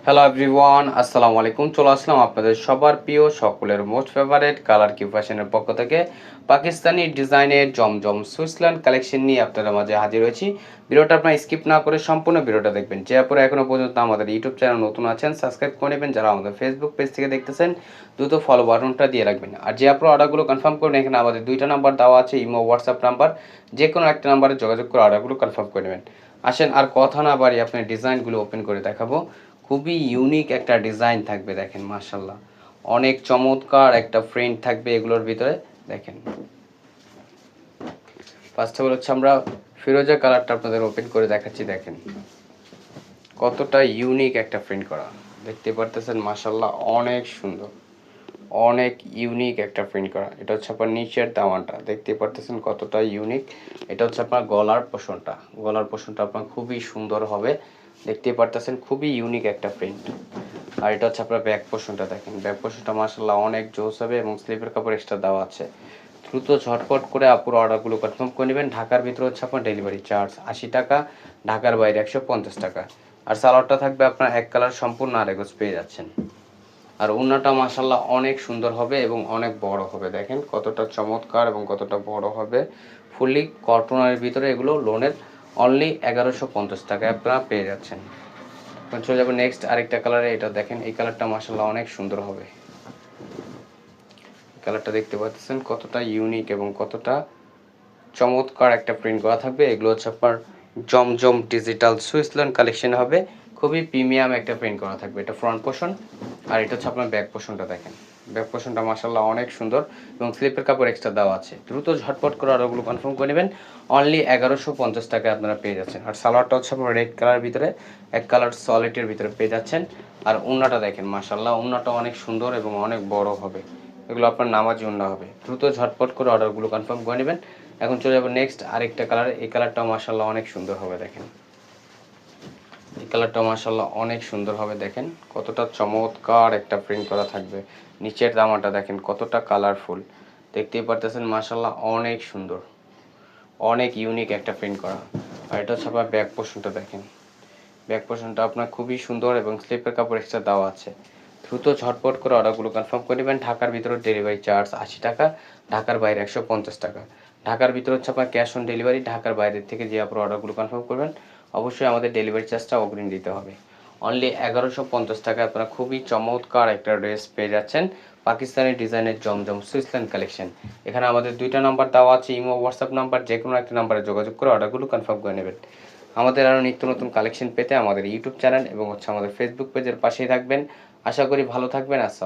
Hello everyone, আসসালামু আলাইকুম। চলে আসলাম আপনাদের সবার প্রিয় সকলের মোস্ট ফেভারেট কালার কিউ ফ্যাশনের পক্ষ থেকে পাকিস্তানি ডিজাইনের জমজম সুইসল্যান্ড কালেকশন নিয়ে আপনাদের মাঝে হাজির হয়েছি। ভিডিওটা আপনার স্কিপ না করে সম্পূর্ণ ভিডিওটা দেখবেন। যে আপনারা এখনও পর্যন্ত আমাদের ইউটিউব চ্যানেল নতুন আছেন সাবস্ক্রাইব করে নেবেন। যারা আমাদের ফেসবুক পেজ থেকে দেখতেছেন দ্রুত ফলো বাটনটা দিয়ে রাখবেন। আর যে আপনারা অর্ডারগুলো কনফার্ম করবেন, এখানে আমাদের দুইটা নাম্বার দেওয়া আছে, ইমো হোয়াটসঅ্যাপ নাম্বার। যে কোনো একটা নাম্বারে যোগাযোগ করে অর্ডারগুলো কনফার্ম করে নেবেন। আসেন আর কথা না বাড়ি আপনার ডিজাইনগুলো ওপেন করে দেখাবো। খুবই ইউনিক একটা ডিজাইন থাকবে, দেখেন মাশাল্লাহ অনেক চমৎকার একটা প্রিন্ট থাকবে এগুলোর ভিতরে। দেখেন ফার্স্ট অফ অল হচ্ছে আমরা ফিরোজা কালারটা আপনাদের ওপেন করে দেখাচ্ছি। দেখেন কতটা ইউনিক একটা প্রিন্ট করা, দেখতে পারতেছেন মাশাল্লাহ অনেক সুন্দর, অনেক ইউনিক একটা প্রিন্ট করা। এটা হচ্ছে আপনার নিচের দামানটা, দেখতে পারতেছেন কতটা ইউনিক। এটা হচ্ছে আপনার গলার পোষণটা আপনার খুবই সুন্দর হবে, দেখতে পারতেছেন খুবই ইউনিক একটা প্রিন্ট। আর এটা হচ্ছে আপনার ব্যাক পোর্শনটা, দেখেন ব্যাক পোর্শনটা মাশাআল্লাহ অনেক জোস হবে এবং স্লিপের কাপড় এক্সট্রা দেওয়া আছে। দ্রুত ঝটপট করে আপুর অর্ডারগুলো কনফার্ম করে নেবেন। ঢাকার ভিতরে হচ্ছে আপনার ডেলিভারি চার্জ 80 টাকা, ঢাকার বাইরে 150 টাকা। আর সালোয়ারটা থাকবে আপনার এক কালার সম্পূর্ণ আরেকজ পেয়ে যাচ্ছেন। আর ওড়নাটা মাশাআল্লাহ অনেক সুন্দর হবে এবং অনেক বড় হবে, দেখেন কতটা চমৎকার এবং কতটা বড় হবে। ফুললি কটনের ভিতরে এগুলো লোনের অনলি 1150 টাকায় আপনারা পেয়ে যাচ্ছেন। চলে যাবো নেক্সট আরেকটা কালারে। এটা দেখেন এই কালারটা মাশাআল্লাহ অনেক সুন্দর হবে। কালারটা দেখতে পাচ্ছেন কতটা ইউনিক এবং কতটা চমৎকার একটা প্রিন্ট করা থাকবে। এগুলো হচ্ছে আপনার জমজম ডিজিটাল সুইসল্যান্ড কালেকশন হবে, খুবই প্রিমিয়াম একটা প্রিন্ট করা থাকবে। এটা ফ্রন্ট পোর্শন আর এটা হচ্ছে আপনার ব্যাক পোর্শনটা। দেখেন ব্যাক পোর্শনটা মাশাআল্লাহ অনেক সুন্দর এবং স্লিপের কাপড় এক্সট্রা দেওয়া আছে। দ্রুত ঝটপট করে অর্ডারগুলো কনফার্ম করে নেবেন। অনলি 1150 টাকায় আপনারা পেয়ে যাচ্ছেন। আর সালোয়ারটা হচ্ছে আপনার রেড কালার ভিতরে এক কালার সলিডের ভিতরে পেয়ে যাচ্ছেন। আর ওড়নাটা দেখেন মাশাআল্লাহ ওড়নাটা অনেক সুন্দর এবং অনেক বড় হবে, এগুলো আপনার নামাজি ওড়না হবে। দ্রুত ঝটপট করে অর্ডারগুলো কনফার্ম করে নেবেন। এখন চলে যাবো নেক্সট আরেকটা কালার। এই কালারটাও মাশাআল্লাহ অনেক সুন্দর হবে, দেখেন এই কালারটাও মাশাআল্লাহ অনেক সুন্দর হবে। দেখেন কতটা চমৎকার একটা প্রিন্ট করা থাকবে। নিচের দামাটা দেখেন কতটা কালারফুল, দেখতেই পারতেছেন মাশাআল্লাহ অনেক সুন্দর, অনেক ইউনিক একটা প্রিন্ট করা। আর এটা হচ্ছে আপনার ব্যাক পোর্শনটা, দেখেন ব্যাক পোর্শনটা আপনার খুবই সুন্দর এবং স্লিপের কাপড় এক্সট্রা দেওয়া আছে। দ্রুত ঝটপট করে অর্ডারগুলো কনফার্ম করে নেবেন। ঢাকার ভিতরে ডেলিভারি চার্জ 80 টাকা, ঢাকার বাইরে 150 টাকা। ঢাকার ভিতরে হচ্ছে আপনার ক্যাশ অন ডেলিভারি, ঢাকার বাইরের থেকে যে আপনার অর্ডারগুলো কনফার্ম করবেন অবশ্যই আমাদের ডেলিভারি চার্জটা অগ্রিম দিতে হবে। অনলি 1150 টাকায় আপনারা খুবই চমৎকার একটা ড্রেস পেয়ে যাচ্ছেন পাকিস্তানি ডিজাইনের জমজম সুইসল্যান্ড কালেকশন। এখানে আমাদের দুইটা নাম্বার দেওয়া আছে, ইমো হোয়াটসঅ্যাপ নাম্বার, যে কোনো একটা নাম্বারে যোগাযোগ করে অর্ডারগুলো কনফার্ম করে নেবেন। আমাদের আরও নিত্য নতুন কালেকশন পেতে আমাদের ইউটিউব চ্যানেল এবং হচ্ছে আমাদের ফেসবুক পেজের পাশেই থাকবেন। আশা করি ভালো থাকবেন। আসসালাম।